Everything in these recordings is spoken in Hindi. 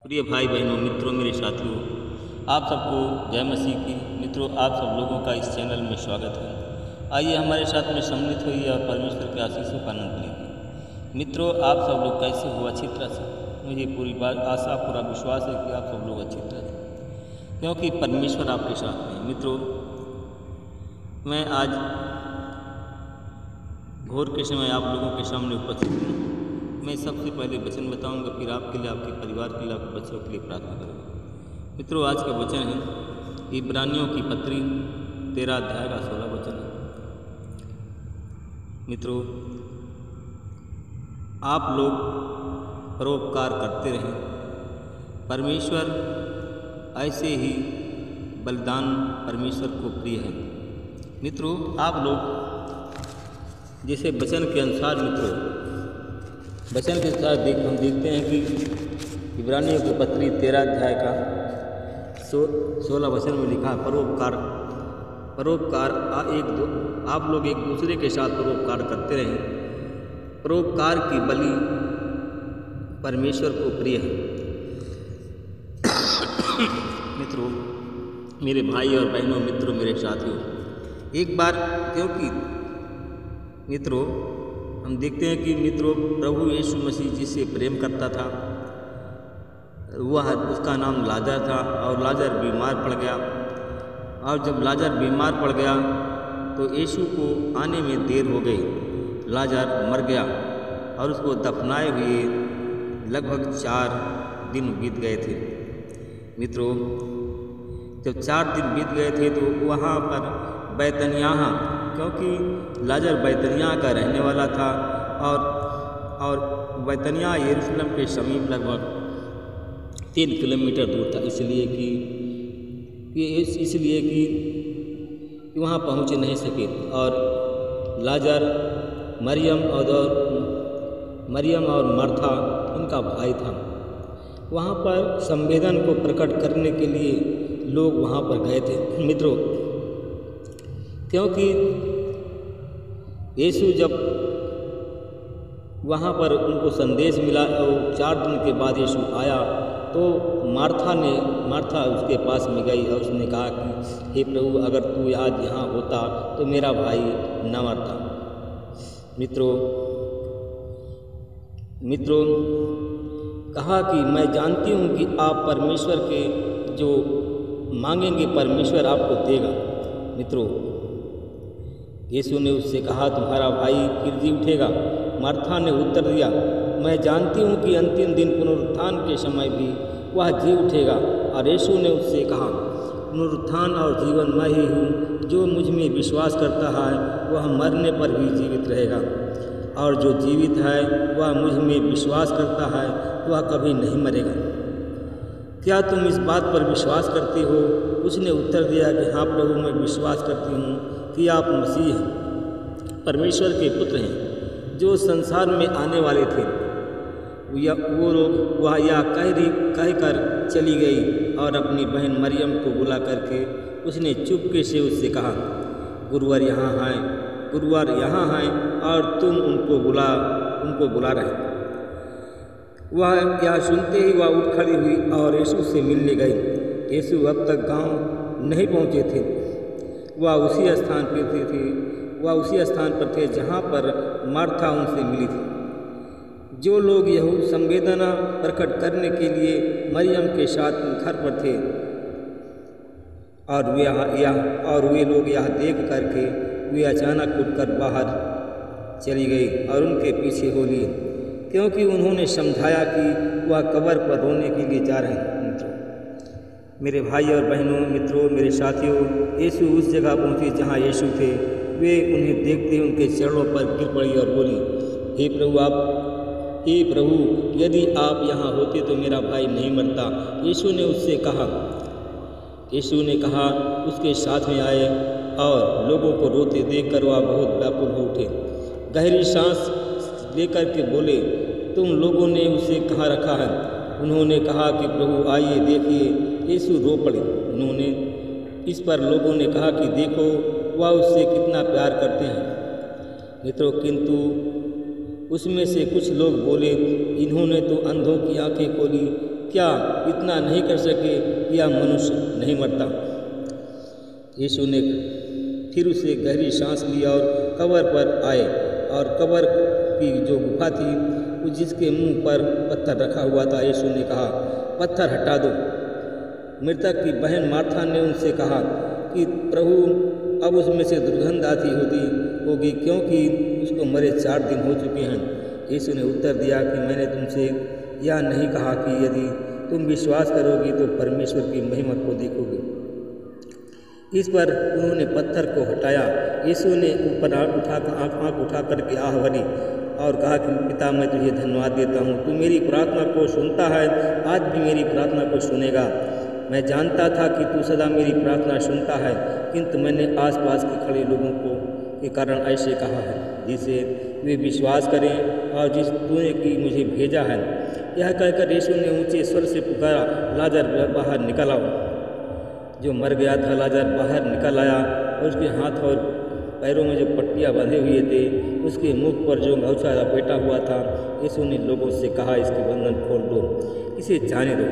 प्रिय भाई बहनों, मित्रों, मेरे साथियों, आप सबको जय मसीह की। मित्रों, आप सब लोगों का इस चैनल में स्वागत है। आइए हमारे साथ में सम्मिलित होइए और परमेश्वर के आशीषों का आनंद लीजिए। मित्रों, आप सब लोग कैसे हो? अच्छी तरह से। मुझे पूरी बात आशा पूरा विश्वास है कि आप सब लोग अच्छी तरह से, क्योंकि परमेश्वर आपके साथ में। मित्रों, मैं आज भोर के समय आप लोगों के सामने उपस्थित हूँ। मैं सबसे पहले वचन बताऊंगा, फिर आपके लिए, आपके परिवार के लिए, आपके बच्चों के लिए प्रार्थना करूँगा। मित्रों, आज का वचन है इब्रानियों की पत्री 13 अध्याय का 16 वचन है। मित्रों, आप लोग परोपकार करते रहें। परमेश्वर ऐसे ही बलिदान परमेश्वर को प्रिय है। मित्रों, आप लोग जैसे वचन के अनुसार, मित्रों, वचन के अनुसार हम देखते हैं कि इब्रानियों की पत्री 13 अध्याय का 16 वचन में लिखा है, परोपकार आप लोग एक दूसरे के साथ परोपकार करते रहें। परोपकार की बलि परमेश्वर को प्रिय है। मित्रों, मेरे भाई और बहनों, मित्रों, मेरे साथियों, एक बार, क्योंकि मित्रों हम देखते हैं कि मित्रों प्रभु यीशु मसीह जिससे प्रेम करता था, वह उसका नाम लाजर था, और लाजर बीमार पड़ गया। और जब लाजर बीमार पड़ गया तो यीशु को आने में देर हो गई। लाजर मर गया और उसको दफनाए हुए लगभग 4 दिन बीत गए थे। मित्रों, जब 4 दिन बीत गए थे तो वहाँ पर बैतनियाह, क्योंकि लाजर बैतनियाह का रहने वाला था, और बैतनियाह यरूशलेम के समीप लगभग 3 किलोमीटर दूर था, इसलिए कि वहाँ पहुँच नहीं सके। और लाजर मरियम और मार्था उनका भाई था। वहाँ पर संवेदन को प्रकट करने के लिए लोग वहाँ पर गए थे। मित्रों, क्योंकि यीशु जब वहाँ पर उनको संदेश मिला और 4 दिन के बाद यीशु आया, तो मार्था उसके पास में गई और उसने कहा कि हे प्रभु, अगर तू आज यहाँ होता तो मेरा भाई न मरता। मित्रों, कहा कि मैं जानती हूँ कि आप परमेश्वर के जो मांगेंगे परमेश्वर आपको देगा। मित्रों, यीशु ने उससे कहा तुम्हारा भाई फिर जी उठेगा। मार्था ने उत्तर दिया, मैं जानती हूँ कि अंतिम दिन पुनरुत्थान के समय भी वह जी उठेगा। और यीशु ने उससे कहा, पुनरुत्थान और जीवन मैं ही हूँ। जो मुझ में विश्वास करता है वह मरने पर भी जीवित रहेगा, और जो जीवित है वह मुझ में विश्वास करता है वह कभी नहीं मरेगा। क्या तुम इस बात पर विश्वास करती हो? उसने उत्तर दिया कि हाँ प्रभु, मैं विश्वास करती हूँ कि आप मसीह हैं, परमेश्वर के पुत्र हैं, जो संसार में आने वाले थे। वो लोग वह यह कहकर चली गई, और अपनी बहन मरियम को बुला करके उसने चुपके से उससे कहा, गुरुवर यहाँ हैं और तुम उनको बुला रहे। वह यह सुनते ही वह उठ खड़ी हुई और यीशु से मिलने गई। यीशु अब तक गांव नहीं पहुँचे थे। वह उसी स्थान पर थे जहाँ पर मार्था उनसे मिली थी। जो लोग यहूद संवेदना प्रकट करने के लिए मरियम के साथ घर पर थे, और वे लोग यह देख करके वे अचानक उठकर बाहर चली गई और उनके पीछे हो ली, क्योंकि उन्होंने समझाया कि वह कब्र पर रोने के लिए जा रहे हैं। मेरे भाई और बहनों, मित्रों, मेरे साथियों, यीशु उस जगह पहुँचे जहाँ यीशु थे। वे उन्हें देखते ही उनके चरणों पर गिर पड़ी और बोली, हे प्रभु, यदि आप यहाँ होते तो मेरा भाई नहीं मरता। यीशु ने कहा उसके साथ में आए, और लोगों को रोते देखकर वह बहुत व्याकुल हो उठे। गहरी सांस लेकर के बोले, तुम लोगों ने उसे कहाँ रखा है? उन्होंने कहा कि प्रभु आइए देखिए। यीशु रो पड़े। इस पर लोगों ने कहा कि देखो वह उससे कितना प्यार करते हैं। मित्रों, किंतु उसमें से कुछ लोग बोले, इन्होंने तो अंधों की आंखें खोली क्या इतना नहीं कर सके? यह मनुष्य नहीं मरता। यीशु ने फिर उसे गहरी सांस ली और कब्र पर आए, और कब्र की जो गुफा थी जिसके मुंह पर पत्थर रखा हुआ था, यीशु ने कहा, पत्थर हटा दो। मृतक की बहन मार्था ने उनसे कहा कि प्रभु, अब उसमें से दुर्गंध आती होगी, क्योंकि उसको मरे 4 दिन हो चुके हैं। यीशु ने उत्तर दिया कि मैंने तुमसे यह नहीं कहा कि यदि तुम विश्वास करोगी तो परमेश्वर की महिमा को देखोगे। इस पर उन्होंने पत्थर को हटाया। यीशु ने ऊपर आँख उठा करके आह भरी और कहा कि पिता, मैं तुझे धन्यवाद देता हूँ, तू मेरी प्रार्थना को सुनता है, आज भी मेरी प्रार्थना को सुनेगा। मैं जानता था कि तू सदा मेरी प्रार्थना सुनता है, किंतु मैंने आसपास के खड़े लोगों के कारण ऐसे कहा है, जिसे वे विश्वास करें और जिस तूने की मुझे भेजा है। यह कहकर यीशु ने ऊंचे स्वर से पुकारा, लाजर बाहर निकल आओ। जो मर गया था लाजर बाहर निकल आया, और उसके हाथ और पैरों में जो पट्टियाँ बंधे हुए थे, उसके मुख पर जो गमछा लपेटा हुआ था। यीशु ने लोगों से कहा, इसके बंधन खोल दो, इसे जाने दो।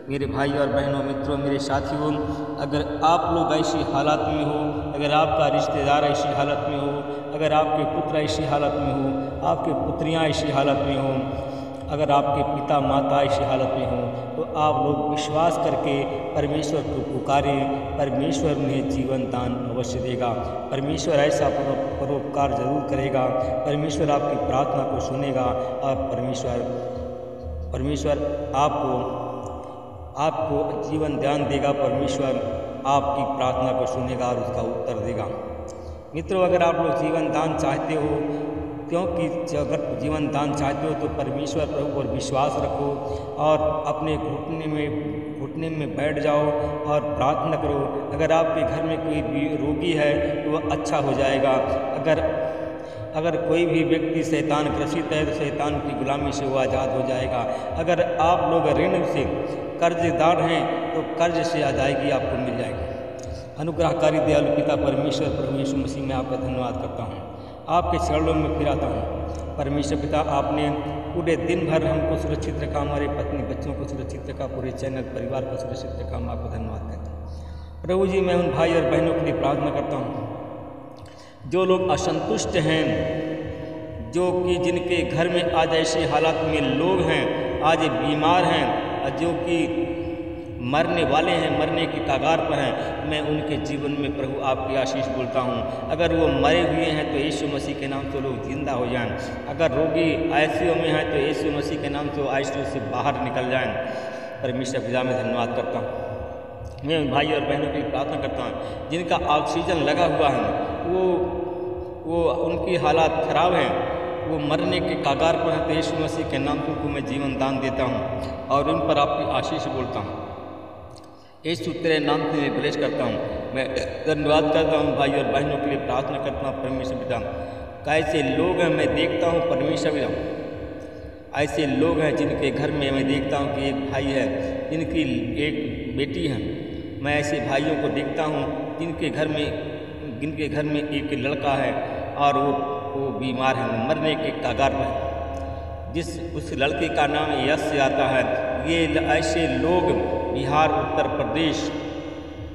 मेरे भाई और बहनों, मित्रों, मेरे साथियों, अगर आप लोग ऐसी हालत में हो, अगर आपका रिश्तेदार ऐसी हालत में हो, अगर आपके पुत्र ऐसी हालत में हो, आपके पुत्रियां ऐसी हालत में हो, अगर आपके पिता माता ऐसी हालत में हो, तो आप लोग विश्वास करके परमेश्वर को पुकारें। परमेश्वर उन्हें जीवन दान अवश्य देगा। परमेश्वर ऐसा परोपकार जरूर करेगा। परमेश्वर आपकी प्रार्थना को सुनेगा, और परमेश्वर आपको जीवन दान देगा। परमेश्वर आपकी प्रार्थना को सुनेगा और उसका उत्तर देगा। मित्रों, अगर आप लोग जीवन दान चाहते हो, क्योंकि अगर जीवन दान चाहते हो तो परमेश्वर प्रभु पर विश्वास रखो और अपने घुटने में बैठ जाओ और प्रार्थना करो। अगर आपके घर में कोई रोगी है तो वह अच्छा हो जाएगा। अगर कोई भी व्यक्ति शैतान ग्रसित है तो शैतान की गुलामी से वो आज़ाद हो जाएगा। अगर आप लोग ऋण से कर्जदार हैं तो कर्ज से अदायगी आपको मिल जाएगी। अनुग्रहकारी दयालु पिता परमेश्वर प्रभु यीशु मसीह में आपका धन्यवाद करता हूँ, आपके चरणों में फिर आता हूँ। परमेश्वर पिता, आपने पूरे दिन भर हमको सुरक्षित रखा, हमारे पत्नी बच्चों को सुरक्षित रखा, पूरे चैनल परिवार को सुरक्षित रखा। हम आपका धन्यवाद करते हैं। प्रभु जी, मैं उन भाई और बहनों के लिए प्रार्थना करता हूँ जो लोग असंतुष्ट हैं, जो कि जिनके घर में आज ऐसे हालात में लोग हैं, आज बीमार हैं, जो कि मरने वाले हैं, मरने के कगार पर हैं, मैं उनके जीवन में प्रभु आपकी आशीष बोलता हूँ। अगर वो मरे हुए हैं तो यीशु मसीह के नाम से लोग जिंदा हो जाएं। अगर रोगी आईसीयू में हैं तो यीशु मसीह के नाम से आईसीयू से बाहर निकल जाएं। परमेश्वर पिता, मैं धन्यवाद करता हूँ। मैं उन भाई और बहनों की प्रार्थना करता हूँ जिनका ऑक्सीजन लगा हुआ है, वो उनकी हालात खराब हैं, वो मरने के कगार पर हैं, तो यीशु मसीह के नाम को मैं जीवन दान देता हूँ और उन पर आपकी आशीष बोलता हूँ। यीशु तेरे नाम से मैं प्रवेश करता हूँ। मैं धन्यवाद करता हूँ भाई और बहनों के लिए प्रार्थना करता हूँ। परमेश्वर पिता, कैसे लोग हैं मैं देखता हूँ, परमेश्वर पिता ऐसे लोग हैं जिनके घर में मैं देखता हूँ कि एक भाई है, जिनकी एक बेटी है। मैं ऐसे भाइयों को देखता हूँ जिनके घर में एक लड़का है और वो बीमार है, मरने के कगार पर। उस लड़के का नाम यश से आता है। ये ऐसे लोग बिहार, उत्तर प्रदेश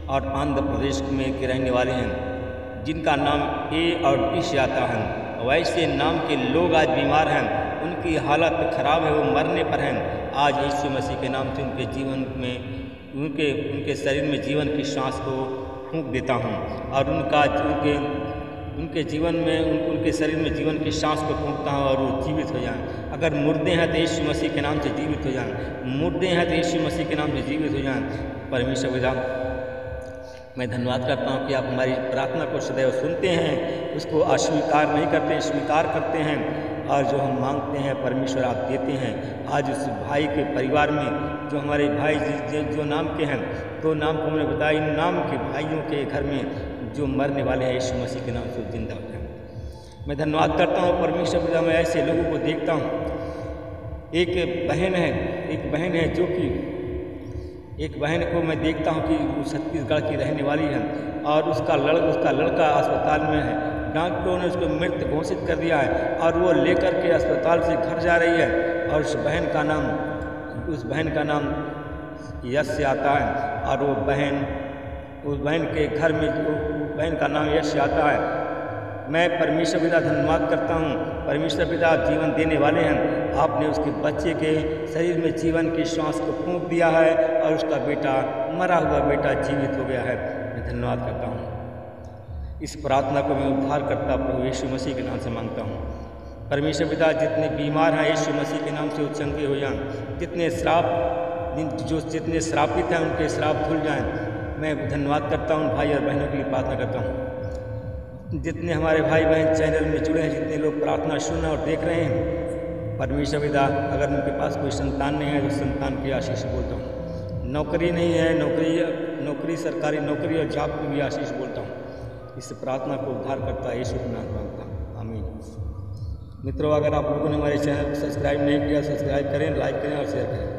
और आंध्र प्रदेश में के रहने वाले हैं, जिनका नाम ए और टी से आता है। वैसे नाम के लोग आज बीमार हैं, उनकी हालत खराब है, वो मरने पर हैं। आज यीशु मसीह के नाम से उनके जीवन में, उनके शरीर में जीवन की सांस को फूंक देता हूँ और उनके जीवन में, उनके शरीर में जीवन की सांस को फूंकता हूँ और वो जीवित हो जाएं। अगर मुर्दे हैं तो यीशु मसीह के नाम से जीवित हो जाएं, मुर्दे हैं तो यीशु मसीह के नाम से जीवित हो जाएं। परमेश्वर पिता, मैं धन्यवाद करता हूँ कि आप हमारी प्रार्थना को सदैव सुनते हैं, उसको अस्वीकार नहीं करते, स्वीकार करते हैं, और जो हम मांगते हैं परमेश्वर आप देते हैं। आज उस भाई के परिवार में, जो हमारे भाई जो नाम के हैं, तो नाम को हमने बताया, इन नाम के भाइयों के घर में जो मरने वाले हैं यीशु मसीह के नाम से जिंदा होते हैं। मैं धन्यवाद करता हूँ परमेश्वर पिता, मैं ऐसे लोगों को देखता हूँ। एक बहन है जो कि एक बहन को मैं देखता हूँ कि वो छत्तीसगढ़ की रहने वाली है और उसका लड़का अस्पताल में है। डॉक्टरों ने उसको मृत घोषित कर दिया है और वो लेकर के अस्पताल से घर जा रही है। और उस बहन का नाम उस बहन का नाम यश से आता है और वो बहन, उस बहन के घर में जो बहन का नाम यश आता है। मैं परमेश्वर पिता धन्यवाद करता हूँ। परमेश्वर पिता जीवन देने वाले हैं। आपने उसके बच्चे के शरीर में जीवन की श्वास को फूंक दिया है और उसका बेटा, मरा हुआ बेटा जीवित हो गया है। मैं धन्यवाद करता हूँ। इस प्रार्थना को मैं उद्धारकर्ता प्रभु यीशु मसीह के नाम से मांगता हूँ। परमेश्वर पिता जितने बीमार हैं यीशु मसीह के नाम से वो चंगे हो जाएं। जितने श्रापित हैं उनके श्राप धुल जाएं। मैं धन्यवाद करता हूँ भाई और बहनों के लिए प्रार्थना करता हूँ। जितने हमारे भाई बहन चैनल में जुड़े हैं, जितने लोग प्रार्थना सुन और देख रहे हैं, परमेश्वर पिता अगर उनके पास कोई संतान नहीं है तो संतान की आशीष बोलता हूँ। नौकरी नहीं है, नौकरी सरकारी नौकरी और जॉब की भी आशीष बोलता हूँ। इस प्रार्थना को उद्धार करता यीशु के नाम मांगता हूँ, आमीन। मित्रों, अगर आप लोगों ने हमारे चैनल को सब्सक्राइब नहीं किया, सब्सक्राइब करें, लाइक करें और शेयर करें।